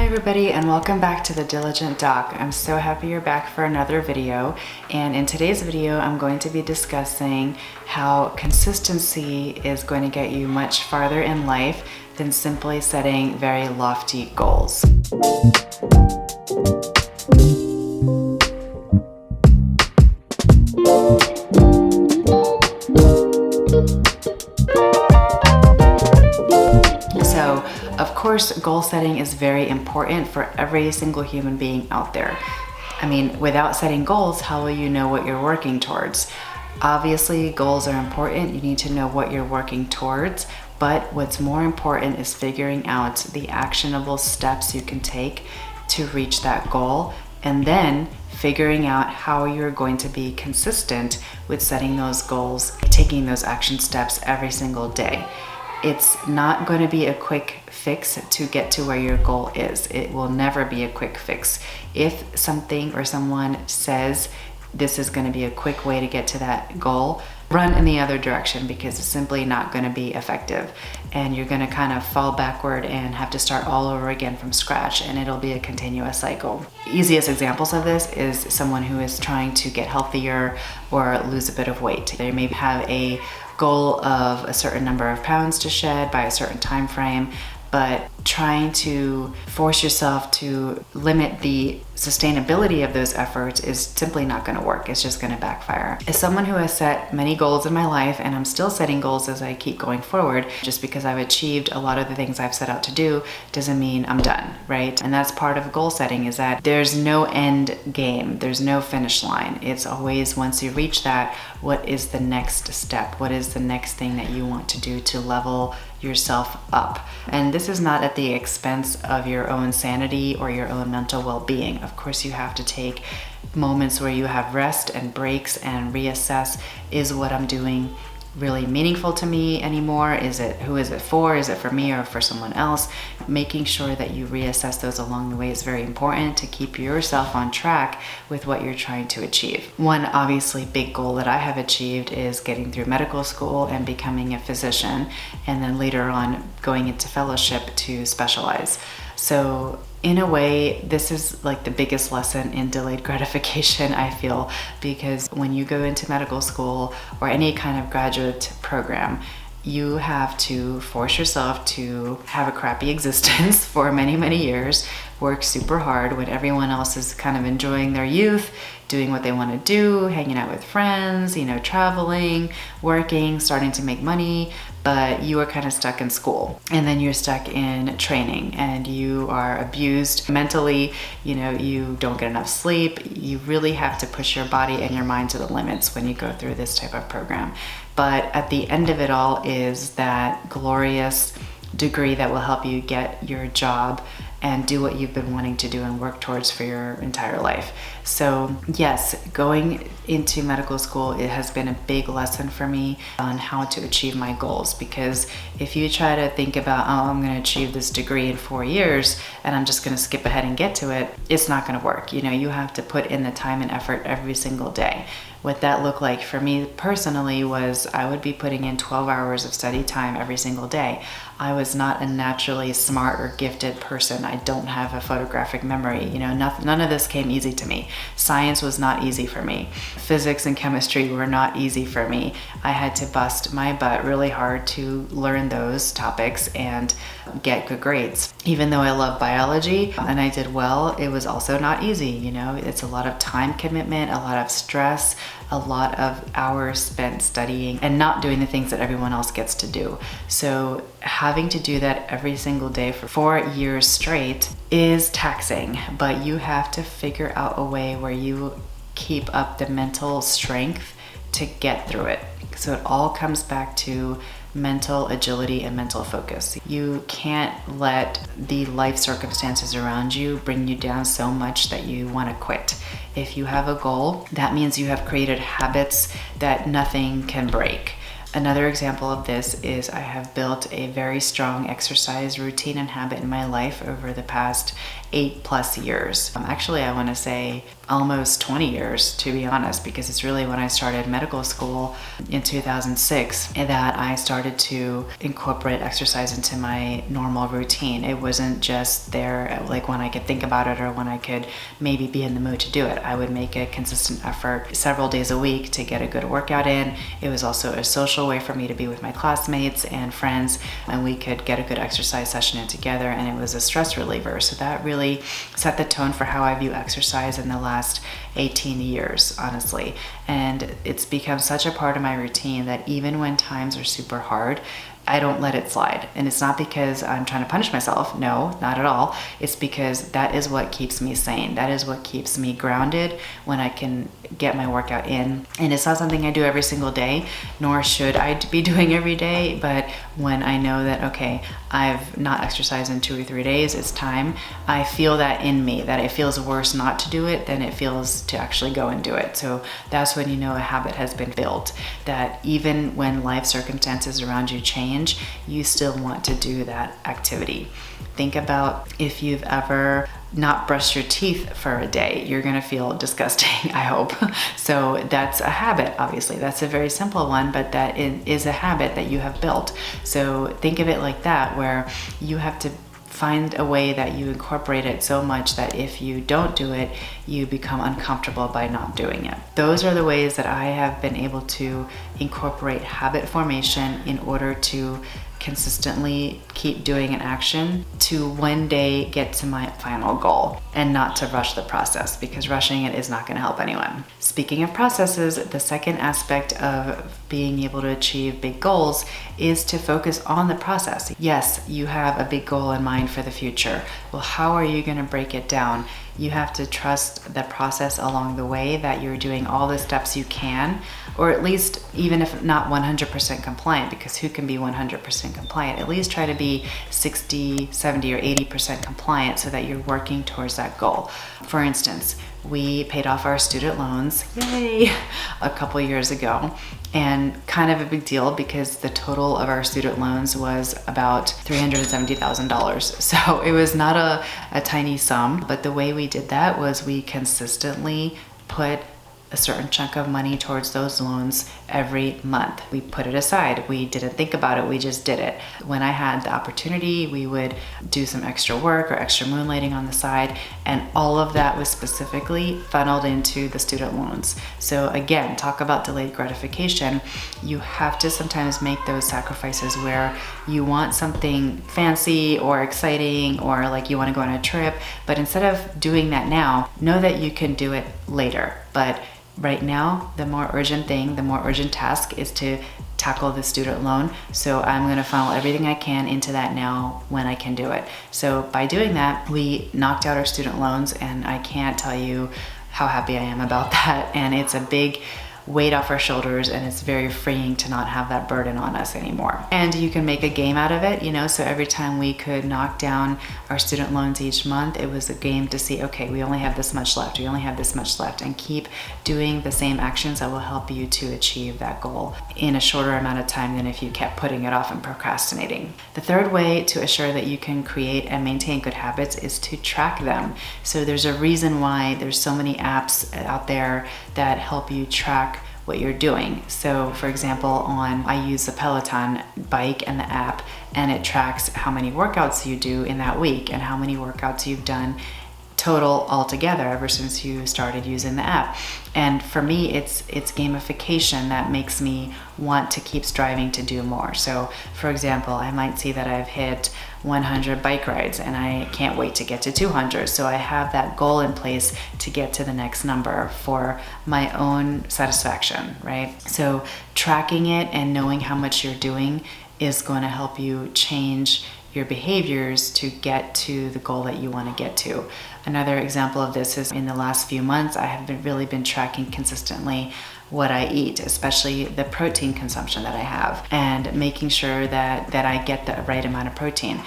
Hi everybody, and welcome back to the Diligent Doc. I'm so happy you're back for another video, and in today's video I'm going to be discussing how consistency is going to get you much farther in life than simply setting very lofty goals. So, of course, goal setting is very important for every single human being out there. I mean, without setting goals, how will you know what you're working towards? Obviously, goals are important. You need to know what you're working towards, but what's more important is figuring out the actionable steps you can take to reach that goal, and then figuring out how you're going to be consistent with setting those goals, taking those action steps every single day. It's not going to be a quick fix to get to where your goal is. It will never be a quick fix. If something or someone says this is going to be a quick way to get to that goal, run in the other direction, because it's simply not going to be effective. And you're going to kind of fall backward and have to start all over again from scratch, and it'll be a continuous cycle. Easiest examples of this is someone who is trying to get healthier or lose a bit of weight. They may have a goal of a certain number of pounds to shed by a certain time frame, but trying to force yourself to limit the sustainability of those efforts is simply not going to work. It's just going to backfire. As someone who has set many goals in my life, and I'm still setting goals as I keep going forward, just because I've achieved a lot of the things I've set out to do doesn't mean I'm done, right? And that's part of goal setting, is that there's no end game. There's no finish line. It's always, once you reach that, what is the next step? What is the next thing that you want to do to level yourself up? And this is not at the expense of your own sanity or your own mental well-being. Of course, you have to take moments where you have rest and breaks and reassess, is what I'm doing really meaningful to me anymore? Who is it for? Is it for me or for someone else? Making sure that you reassess those along the way is very important to keep yourself on track with what you're trying to achieve. One obviously big goal that I have achieved is getting through medical school and becoming a physician, and then later on going into fellowship to specialize. So in a way, this is like the biggest lesson in delayed gratification, I feel, because when you go into medical school or any kind of graduate program, you have to force yourself to have a crappy existence for many, many years, work super hard when everyone else is kind of enjoying their youth, doing what they want to do, hanging out with friends, traveling, working, starting to make money, but you are kind of stuck in school. And then you're stuck in training and you are abused mentally, you don't get enough sleep. You really have to push your body and your mind to the limits when you go through this type of program. But at the end of it all is that glorious degree that will help you get your job and do what you've been wanting to do and work towards for your entire life. So yes, going into medical school, it has been a big lesson for me on how to achieve my goals, because if you try to think about, I'm going to achieve this degree in 4 years and I'm just going to skip ahead and get to it, it's not going to work. You have to put in the time and effort every single day. What that looked like for me personally was I would be putting in 12 hours of study time every single day. I was not a naturally smart or gifted person. I don't have a photographic memory. None of this came easy to me. Science was not easy for me. Physics and chemistry were not easy for me. I had to bust my butt really hard to learn those topics and get good grades. Even though I love biology and I did well, it was also not easy. It's a lot of time commitment, a lot of stress, a lot of hours spent studying and not doing the things that everyone else gets to do. So having to do that every single day for 4 years straight is taxing, but you have to figure out a way where you keep up the mental strength to get through it. So it all comes back to mental agility and mental focus. You can't let the life circumstances around you bring you down so much that you want to quit. If you have a goal, that means you have created habits that nothing can break. Another example of this is I have built a very strong exercise routine and habit in my life over the past 8+ years. Actually, I want to say almost 20 years, to be honest, because it's really when I started medical school in 2006 that I started to incorporate exercise into my normal routine. It wasn't just there like when I could think about it or when I could maybe be in the mood to do it. I would make a consistent effort several days a week to get a good workout in. It was also a social way for me to be with my classmates and friends, and we could get a good exercise session in together, and it was a stress reliever. So that really set the tone for how I view exercise in the last 18 years, honestly. And it's become such a part of my routine that even when times are super hard, I don't let it slide. And it's not because I'm trying to punish myself. No, not at all. It's because that is what keeps me sane. That is what keeps me grounded when I can get my workout in. And it's not something I do every single day, nor should I be doing every day. But when I know that, okay, I've not exercised in 2 or 3 days, it's time, I feel that in me, that it feels worse not to do it than it feels to actually go and do it. So that's when you know a habit has been built, that even when life circumstances around you change, you still want to do that activity. Think about if you've ever not brushed your teeth for a day. You're gonna feel disgusting, I hope. So that's a habit, obviously. That's a very simple one, but that is a habit that you have built. So think of it like that, where you have to find a way that you incorporate it so much that if you don't do it, you become uncomfortable by not doing it. Those are the ways that I have been able to incorporate habit formation in order to consistently keep doing an action to one day get to my final goal, and not to rush the process, because rushing it is not going to help anyone. Speaking of processes, the second aspect of being able to achieve big goals is to focus on the process. Yes, you have a big goal in mind for the future. Well, how are you going to break it down? You have to trust the process along the way, that you're doing all the steps you can, or at least, even if not 100% compliant, because who can be 100% compliant? At least try to be 60, 70, or 80% compliant so that you're working towards that goal. For instance, we paid off our student loans, yay, a couple years ago, and kind of a big deal because the total of our student loans was about $370,000. So it was not a tiny sum, but the way we did that was we consistently put a certain chunk of money towards those loans every month. We put it aside. We didn't think about it. We just did it. When I had the opportunity, we would do some extra work or extra moonlighting on the side, and all of that was specifically funneled into the student loans. So again, talk about delayed gratification. You have to sometimes make those sacrifices where you want something fancy or exciting, or like you want to go on a trip, but instead of doing that now, know that you can do it later. But right now, the more urgent thing, the more urgent task is to tackle the student loan. So I'm going to funnel everything I can into that now when I can do it. So by doing that, we knocked out our student loans, and I can't tell you how happy I am about that. And it's a big weight off our shoulders, and it's very freeing to not have that burden on us anymore. And you can make a game out of it, you know, so every time we could knock down our student loans each month, it was a game to see, okay, we only have this much left, we only have this much left, and keep doing the same actions that will help you to achieve that goal in a shorter amount of time than if you kept putting it off and procrastinating. The third way to assure that you can create and maintain good habits is to track them. So there's a reason why there's so many apps out there that help you track what you're doing. So for example, I use the Peloton bike and the app, and it tracks how many workouts you do in that week and how many workouts you've done total altogether ever since you started using the app. And for me, it's gamification that makes me want to keep striving to do more. So for example, I might see that I've hit 100 bike rides and I can't wait to get to 200. So I have that goal in place to get to the next number for my own satisfaction, right? So tracking it and knowing how much you're doing is going to help you change your behaviors to get to the goal that you want to get to. Another example of this is in the last few months, I have really been tracking consistently what I eat, especially the protein consumption that I have, and making sure that I get the right amount of protein.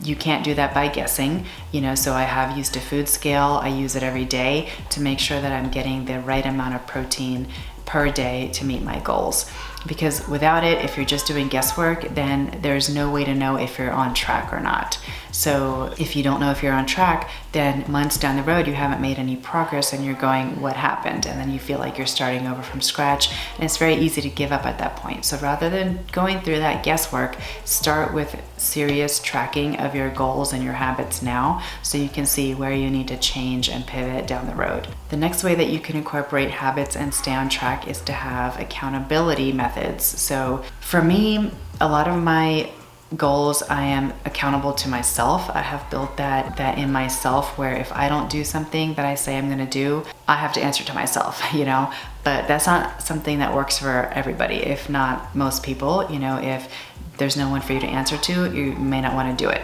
You can't do that by guessing, you know, so I have used a food scale. I use it every day to make sure that I'm getting the right amount of protein per day to meet my goals. Because without it, if you're just doing guesswork, then there's no way to know if you're on track or not. So if you don't know if you're on track, then months down the road, you haven't made any progress and you're going, what happened? And then you feel like you're starting over from scratch, and it's very easy to give up at that point. So rather than going through that guesswork, start with serious tracking of your goals and your habits now, so you can see where you need to change and pivot down the road. The next way that you can incorporate habits and stay on track is to have accountability methods. So for me, a lot of my goals, I am accountable to myself. I have built that in myself, where if I don't do something that I say I'm going to do, I have to answer to myself, but that's not something that works for everybody. If not most people, if there's no one for you to answer to, you may not want to do it.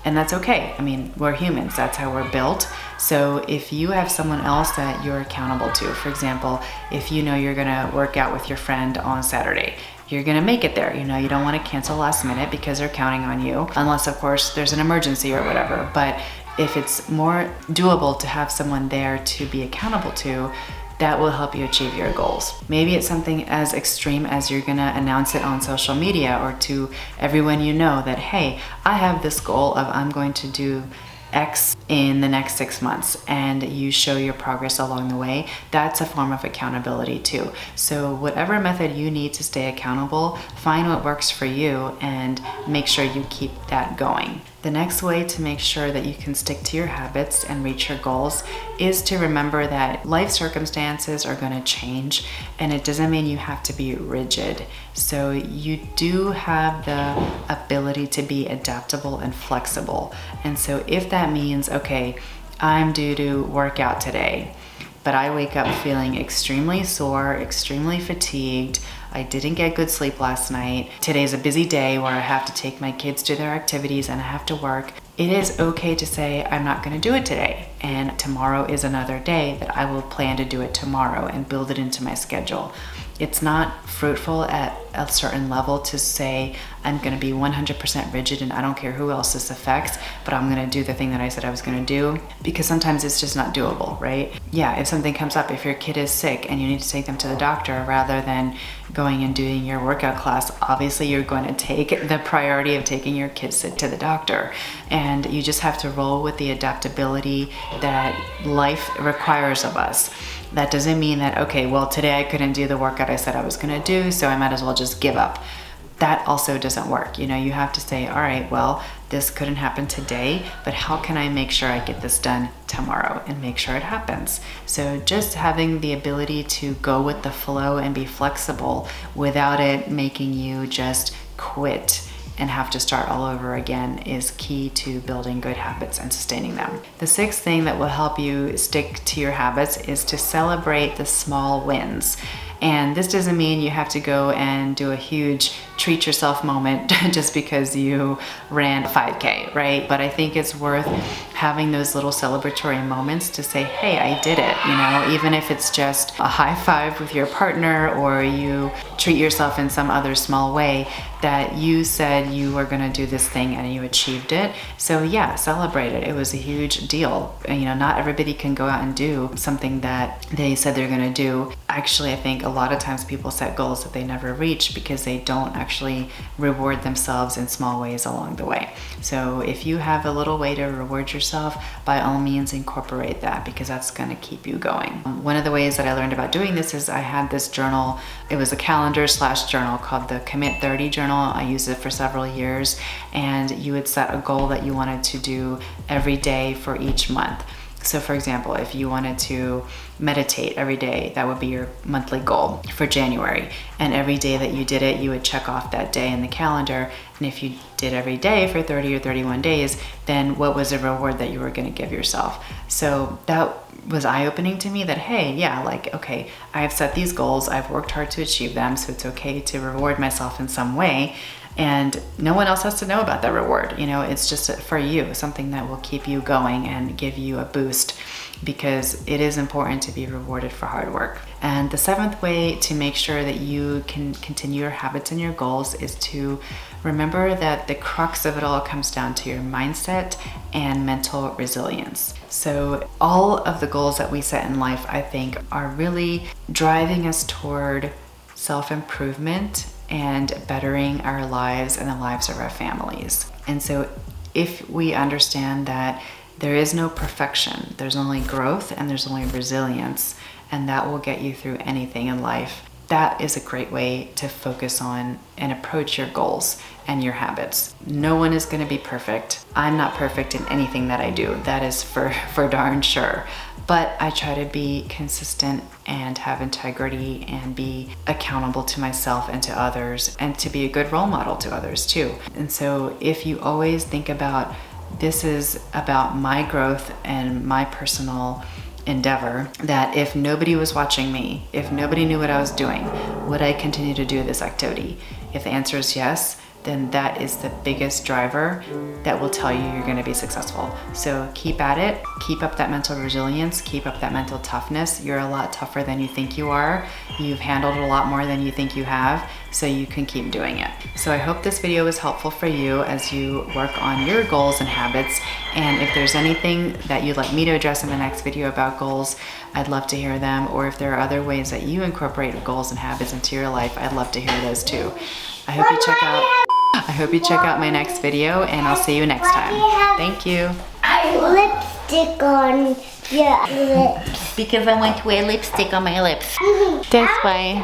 And that's okay. I mean, we're humans. That's how we're built. So if you have someone else that you're accountable to, for example, if you know you're going to work out with your friend on Saturday, you're going to make it there. You don't want to cancel last minute because they're counting on you, unless of course there's an emergency or whatever. But if it's more doable to have someone there to be accountable to, that will help you achieve your goals. Maybe it's something as extreme as you're gonna announce it on social media or to everyone you know that, hey, I have this goal of I'm going to do X in the next 6 months, and you show your progress along the way. That's a form of accountability too. So whatever method you need to stay accountable, find what works for you and make sure you keep that going. The next way to make sure that you can stick to your habits and reach your goals is to remember that life circumstances are going to change, and it doesn't mean you have to be rigid. So you do have the ability to be adaptable and flexible. And so if that means, okay, I'm due to work out today, but I wake up feeling extremely sore, extremely fatigued, I didn't get good sleep last night, today's a busy day where I have to take my kids to their activities and I have to work, it is okay to say I'm not going to do it today, and tomorrow is another day that I will plan to do it tomorrow and build it into my schedule. It's not fruitful at a certain level to say I'm going to be 100% rigid and I don't care who else this affects, but I'm going to do the thing that I said I was going to do, because sometimes it's just not doable, right? Yeah, if something comes up, if your kid is sick and you need to take them to the doctor rather than going and doing your workout class, obviously you're going to take the priority of taking your kids to the doctor. And you just have to roll with the adaptability that life requires of us. That doesn't mean that, okay, well, today I couldn't do the workout I said I was going to do, so I might as well just give up. That also doesn't work. You have to say, all right, well, this couldn't happen today, but how can I make sure I get this done tomorrow and make sure it happens? So just having the ability to go with the flow and be flexible without it making you just quit and have to start all over again is key to building good habits and sustaining them. The sixth thing that will help you stick to your habits is to celebrate the small wins. And this doesn't mean you have to go and do a huge treat yourself moment just because you ran 5K, right? But I think it's worth having those little celebratory moments to say, hey, I did it, even if it's just a high five with your partner or you treat yourself in some other small way that you said you were gonna do this thing and you achieved it. So yeah, celebrate it. It was a huge deal. Not everybody can go out and do something that they said they're gonna do. Actually, I think a lot of times people set goals that they never reach because they don't actually reward themselves in small ways along the way. So if you have a little way to reward yourself, by all means incorporate that, because that's going to keep you going. One of the ways that I learned about doing this is I had this journal. It was a calendar/journal called the Commit 30 journal. I used it for several years, and you would set a goal that you wanted to do every day for each month. So for example, if you wanted to meditate every day, that would be your monthly goal for January. And every day that you did it, you would check off that day in the calendar. And if you did every day for 30 or 31 days, then what was the reward that you were going to give yourself? So that was eye-opening to me that, hey, yeah, okay, I have set these goals, I've worked hard to achieve them, so it's okay to reward myself in some way. And no one else has to know about that reward. It's just for you, something that will keep you going and give you a boost, because it is important to be rewarded for hard work. And the seventh way to make sure that you can continue your habits and your goals is to remember that the crux of it all comes down to your mindset and mental resilience. So all of the goals that we set in life, I think, are really driving us toward self-improvement and bettering our lives and the lives of our families. And so if we understand that there is no perfection, there's only growth and there's only resilience, and that will get you through anything in life, that is a great way to focus on and approach your goals and your habits. No one is going to be perfect. I'm not perfect in anything that I do. That is for darn sure. But I try to be consistent and have integrity and be accountable to myself and to others, and to be a good role model to others too. And so if you always think about, this is about my growth and my personal endeavor, that if nobody was watching me, if nobody knew what I was doing, would I continue to do this activity? If the answer is yes, then that is the biggest driver that will tell you you're going to be successful. So keep at it, keep up that mental resilience, keep up that mental toughness. You're a lot tougher than you think you are. You've handled a lot more than you think you have, so you can keep doing it. So I hope this video was helpful for you as you work on your goals and habits. And if there's anything that you'd like me to address in the next video about goals, I'd love to hear them. Or if there are other ways that you incorporate goals and habits into your life, I'd love to hear those too. I hope you check out my next video, and I'll see you next time. Thank you. Lipstick on your lips. Because I want to wear lipstick on my lips. That's why.